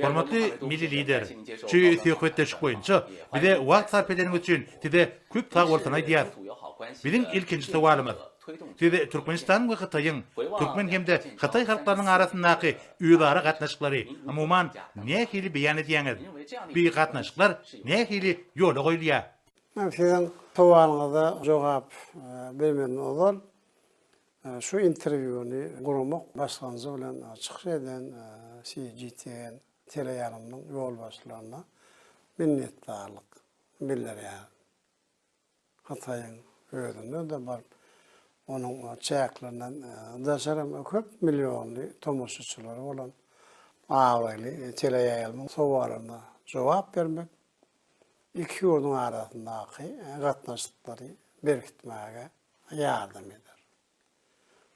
Hormatly milli lider, şu söhbetleşik boyunca bize wagt sarf edenin üçün size köp sağ bolsana diýär. Bizim ilkinji sowalymyz. Size Türkmenistan we Xitayň, Türkmen hemde Xitay halklarynyň arasyndaky özara gatnaşyklary umuman nähili beýan edýäňiz? Bir gatnaşyklar nähili ýola goýulýar? Ben sizin sowalyňyza jogap bermeden olur. Şu interwýuny gurmak başlanjy bilen çykyş eden CGTN teleýanymyň ýol başlaryna minnetdarlyk bildirýär. Xitaýyň özünde de bar onun çäklerinden daşaram köp milyonly tomoşaçylary bolan awaly teleýanymyň sowalyna jogap bermek iki ýurduň arasyndaky gatnaşyklary berkitmäge ýardam eder.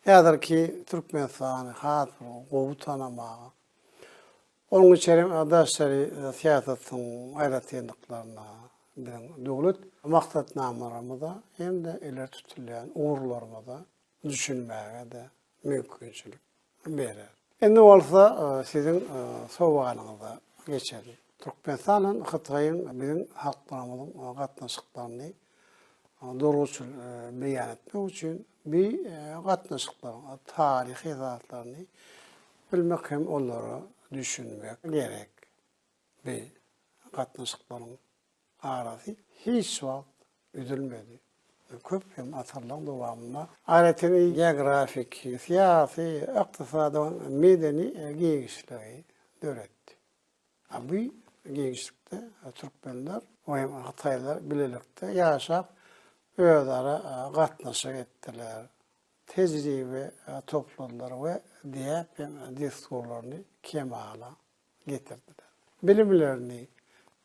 Ýadyr ki Türkmenistany hat gowy tanamagy. Onun içerim adaşary siýasatyň aýratyndyklaryna bilen döwlet maksatnamarymyza hem de eler tutulýan uğurlarymyza düşünmäge de mümkinçilik berer. Endi bolsa sizin sowalyňyza geçelim. Türkmenistanyň Xitaýyň bilen halklarymyzyň gatnaşyklaryny doğruçul beýan etmek üçin bir gatnaşyklaryň taryhy zatlaryny bilmek hem onlara düşünmek gerek. Bir gatnaşyklaryň arasy hiç wagt üzülmedi. Köp hem asarlaryň dowamında aýratyn geografik, siýasy, ykdysady, medeni giňişleri döretdi. Bu giňişlikde Türkmenler we Xitaýlar bilelikde ýaşap özara gatnaşyk etdiler. Tejribe topladylar we diýip diskurlaryny kemala getirdiler. Bilimlerini,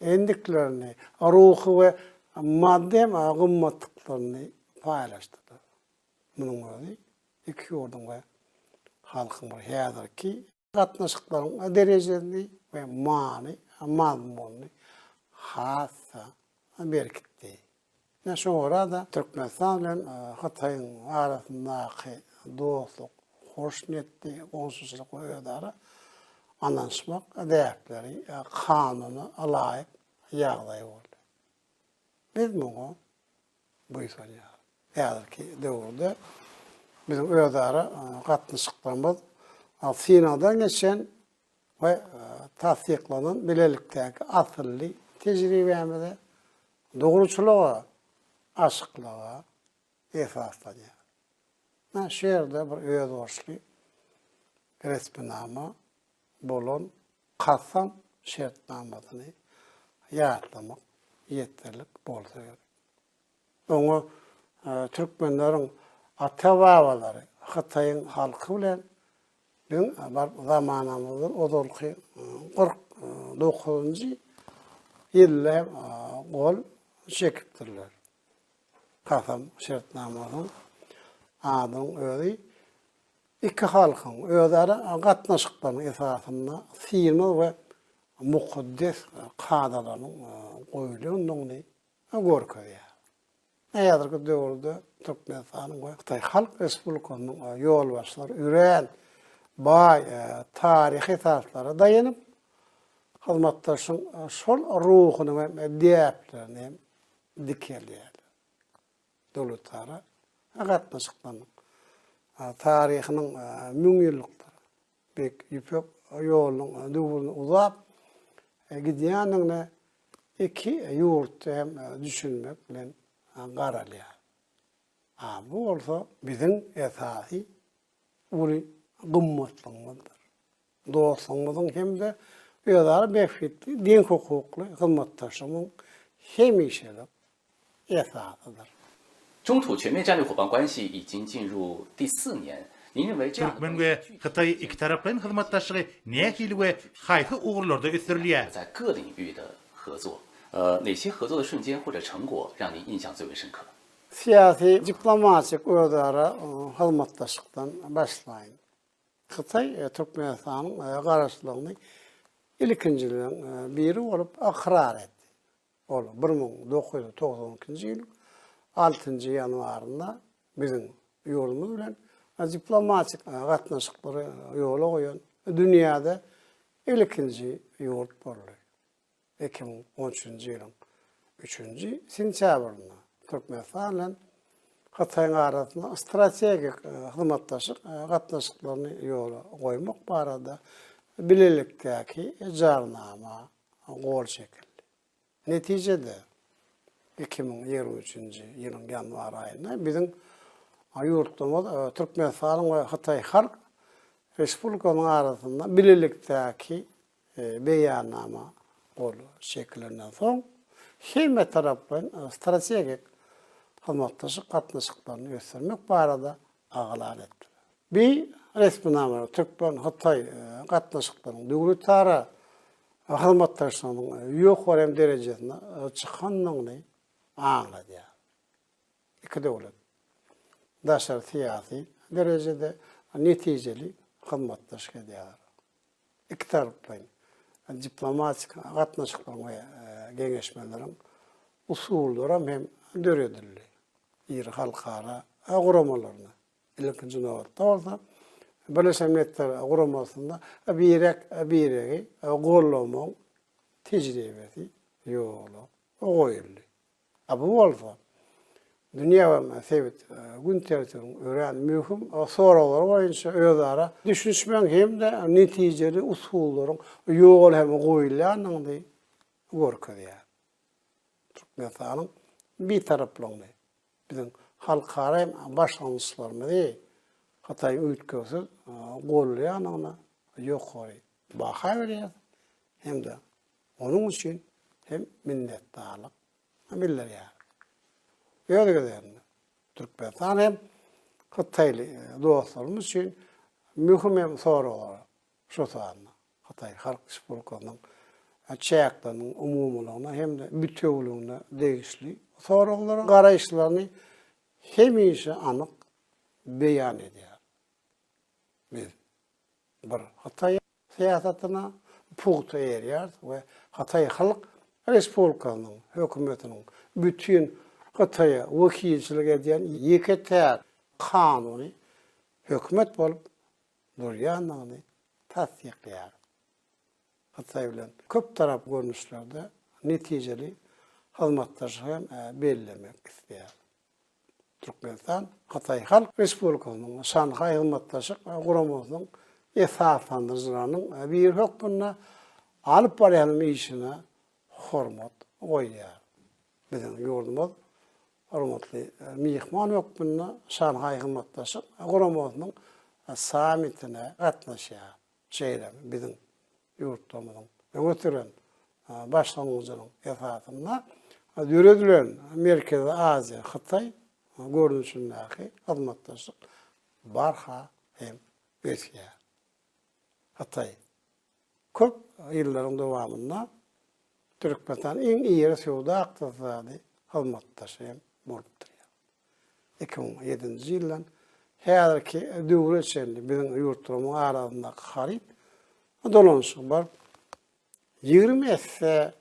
endiklerini, ruhy we madde gymmatlyklaryny paýlaşdylar. Munyň özi iki ýurduň we halkyň bir häzirki gatnaşyklaryň derejesini we mazmuny hassa berkitdi. Şu orada Türkmenistan bilen Xitaýyň arasyndaky dostluk, hoşnetli, gonsuzlyk öýdara anlaşmak edäpleri kanuny alaýyk ýagdaý boldy. Biz muňa buýsanýar. Ýa-ki döwürde bizim öýdara gatnaşyklarymyz Sinadan geçen we tasdiklanan bilelikdäki asylly tejribemize dogruçylyga aşyklyga esaslanýar. Şu ýerde bir öýdorçly resminama bolan Kasam şertnamasyny ýatlamak ýeterlik bolsa gerek. Oňa türkmenleriň ata-babalary Xitaýyň halky bilen biz zamanamyzyň ozalky 49-njy ýyllar gol çekipdirler. Kasam şertnamasyň adyň özi iki halkyň özara gatnaşyklaryň esasyna sirme we mukaddes kadalaryň goýulýandygyny görkezýär. Näýärki döwürde Türkmenistanyň we Xitay Halk Respublikasynyň ýol başlary ürän baý taryhy esaslara daýanyp hyzmatdaşyň şol ruhuny we diýäplerini dikelýär. Döwletlere gatnaşyklaryň taryhynyň müňýyllyklary bek ýüpek ýoluň döwrüni uzap gidýanyny iki ýurt hem düşünmek bilen garalýar. Bu bolsa biziň esasy uly gymmatlygyňyzdyr. Dostlugyňyzyň hemde özara befitli, din hukukly hyzmatdaşynyň hemişelik esasydyr. 中土全面战略伙伴关系已经进入第4年，您认为这样的 Türkmen we Xitay iki taraplyň hyzmatdaşlygy nähili we haýsy ugurlarda ösürilýär? 在各领域的合作，哪些合作的瞬间或者成果让您印象最为深刻？ Siyasi, diplomatik özara hyzmatdaşlykdan başlaýyn. Xitay Türkmenistanyň garaşlygyny ilkinjilerden biri bolup akrar etdi. Ol 1992-nji ýyl 6-njy ýanwarynda bizim ýolumyz bilen diplomatik gatnaşyklary ýola goýan dünýäde ilkinci yurt boldy. 2013 ýylyň 3-nji sentýabrynda Türkmenistan bilen Hataýyň arasynda strategik hyzmatdaşyk gatnaşyklaryny ýola goýmak barada bilelikdäki jarnama gol çekildi. Netijede 2023 ýylyň ýanwar aýynda biziň ýurtymyz Türkmenistanyň we Hataý Halk Respublikasynyň arasynda bilelikdäki beýannama gol çekilenden soň hemme tarapdan strategik hyzmatdaşyk gatnaşyklaryny ösürmek barada agalar etdi. Bir resminama Türkmen Hataý gatnaşyklarynyň döwletara hyzmatdaşynyň ýokarym derejesine çykanyny aňlady. İki döwlet daşary syýasy derejede netijeli hyzmatdaşyk edýär. İki tarapdan diplomatik gatnaşyklaryň we geňeşmeleriň usullary hem döredildi. Ir halkara guramalarına. İlkinci nowatda bolsa Birleşen Milletler guramasynda biregi gollamaň tejribesi ýoly goýuldy. Bu bolsa dünýä we sebit gün tertibini ören möhüm soralar boýunça özara düşünşmeň hemde netijeli usullaryň ýol hem goýulýanyny görkezýär. Türkmenistanyň bir taraplygyny biziň halkara başlanýyşlarymyzy Hataý öýtgesi goýulýanyna ýokary baha berýär. Hemde onuň üçin hem minnetdarlyk bildirýär. Ýöregeden Türkmenistan hem Hataýly dostlarymyz üçin möhüm hem soralar. Şo saatda Hataý Halk Respublikasynyň çäkleriniň umumlygyna hem de bütünligine degişli soralar garaýşlaryny hemişe anyk beýan edýär. Biz bir Hataý syýasatyna pugt berýär we Hataý Halk Respublikasynyň hökümetiniň bütün Hataýa wekilçilik edýän ýeketär kanuny hökümet bolup durýanyny tasdikleýär. Hataý bilen köp tarap görnüşlerde netijeli hyzmatdaşyk hem bellemek isleýär. Türkmenistan Hataý Halk Respublikasynyň Şanhaý hyzmatdaşyk guramasynyň esaslandyrjylarynyň bir hökmüne alyp barýan işine hormat goýýar. Biziň ýurdumyz hormatly mihman hökmüne Şanhaý hyzmatdaşyk guramasynyň samitine gatnaşýar. Şeýle biziň ýurtdamyň öňetiren başlangyjynyň esasynda döredilen Merkezi Aziýa Hataý görnüşindäki hyzmatdaşyk barha hem ötýär. Hataý köp ýyllaryň dowamynda Türkmenistan iň iri sowda ykdysady hyzmatdaşy bolup durýar. 2007-nji ýyldan häzirki döwre içinde biziň ýurtlarymyň arasyndaky haryp dolanşyk bar 20 esse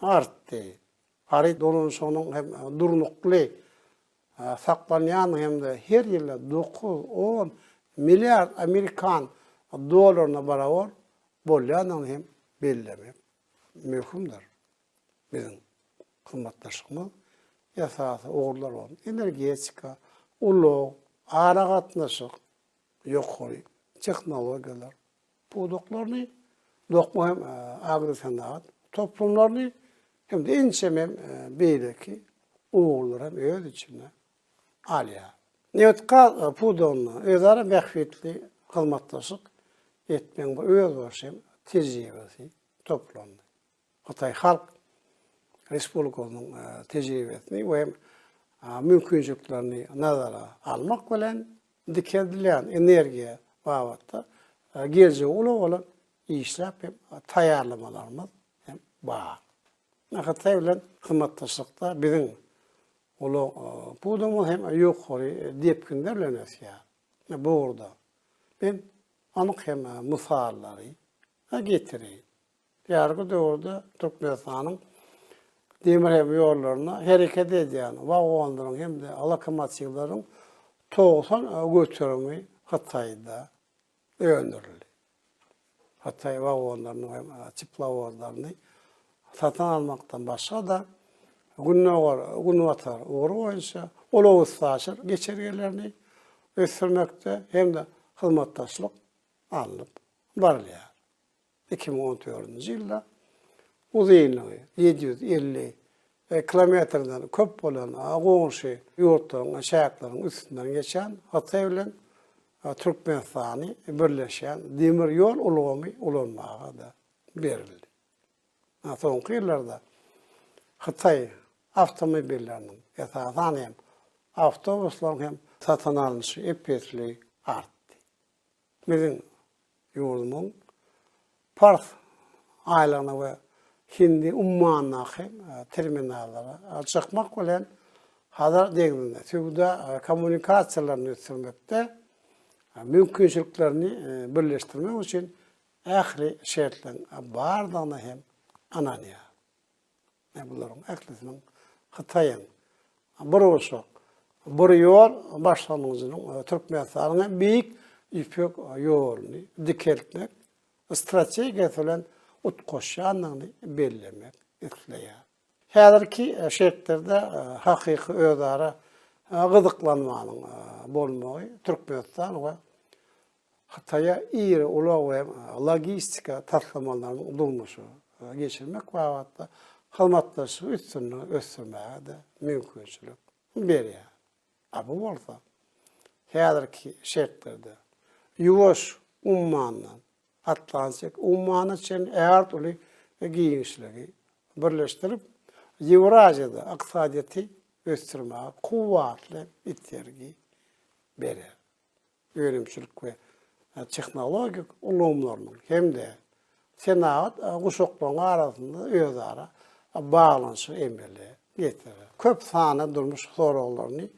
artdy. Haryp dolanşygynyň hem durnukly saklanýan hem de her ýyly 9-10 milliard Amerikan dollaryna barabar bolýanyny hem bellemek möhümdir. Biziň hyzmatdaşymyz ýasasy ogurlar bolan energetika, ulug, ara gatnaşyk, ýokary tehnologiýalar, bu doklaryny dokma hem agri-sanat toplumlaryny hem de ençem beýleki ogurlar hem öz içine alýar. Newetka pudonna özara mähfetli hyzmatdaşyk etmeň bir öz başym tejribesi toplandy. Hataý Halk Respublikasynyň tejribesini we mümkinçiliklerini nazara almak bilen dikendilen energiýa babatda geljek ulan işläp hem taýýarlamalarymyz hem bar. Hataý bilen hyzmatdaşlykda biziň ulu pudumyz hem ýokary depkinler bilen ösýär. Bu urda ben anyk hem mysallary getireyim. Ýargy döwürde Türkmenistanyň demir hem ýollaryna hereket edýän wagonlaryň hem de lokomotivlaryň 90 götürümi Hataýda öňdürildi. Hatay vagonlarını hem çiplavozlarını satın almaktan başka da gün atar uğru boyunca olağus saçır geçergelerini ösürmekte hem de hizmettaşlık alınıp barılıyor. 2014 yılda uzunluğu 750 kilometreden köp olan Ağonşi yurtların, şayakların üstünden geçen Hatay ile Türkmenistan'ı birleşen demir yol ulağımı ulanmağa da verildi. Son yıllarda Hatay avtomobillerinin esasen hem avtobusların hem satın alınışı epeyli arttı. Bizim yurdumun Pars aylana ve hindi ummanına hem terminallara çıkmak bilen hazır değilinde. Tüyde komünikasyonlarını ötürmekte mümkünçülüklerini birleştirmek için ahli şartların bardağına hem ananya. Bunların ahlisinin Hatay'ın bir olsak, bir yol başlangıcının Türkmenistan'ın büyük ipek yolunu dikeltmek, stratejik olan utkoşanlığını belirlemek istiyor. Hazırki şartlarda hakiki özara gıdıklanmanın bolmağı Türkmenistan ve Hatay'a iyi ulağı ve logistika taslamalarının bulmuşu geçirmek ve hatta hizmetleşi üstünlüğü göstermeye de mümkünçülük veriyor. Bu olsa hazırki şartlarda yuvaş ummanla Atlantik ummanı için eğer giyinçleri birleştirip Eurasya'da aksadiyeti göstermeye kuvvetli ittirgi verir. Ölümçülük ve teknolojik ulumlarının hem de senaat kuşakların arasında özara bağlanışı emrili getirir. Köp sahne durmuş sorularını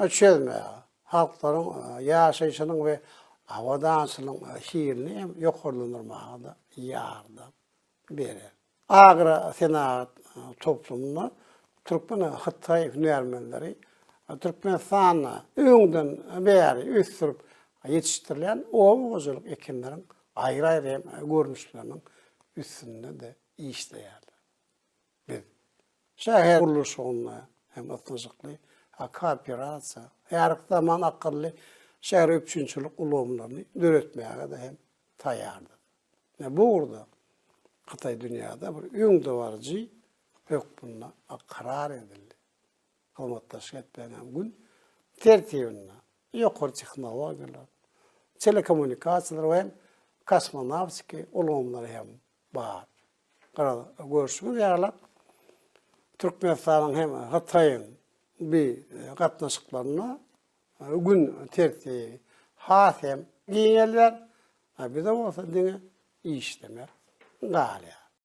çözmeye, halkların yaşayışının ve havadansının şiirini yukarılandırmaya da yardım verir. Ağrı senaat toplumuna Türkmen Hatay hünermenleri Türkmenistan'a öňden beri üstürüp yetiştirilen oğuzculuk ekinlerin ayrı görünüşlerinin üstünde de işleyerler. Bir şehir kuruluşuna hem ıtlıcıklı kooperasiya, her zaman akıllı şehir öpçünçülük ulumlarını öğretmeye de hem tayardır. Bu orada Hatay dünyada bir öňde varıcı hükmüne karar edildi. Hizmettaşlık etmeyen gün tertibine yukarı teknolojiler, telekomünikasyonlar ve kosmonavtika ulumları hem var. Görüşümüz yaralak Türkmenistan'ın hem Hatay'ın bir katnaşıklarına gün tertibi has hem giyinirler. Bir de olsa dine işlemek galiba.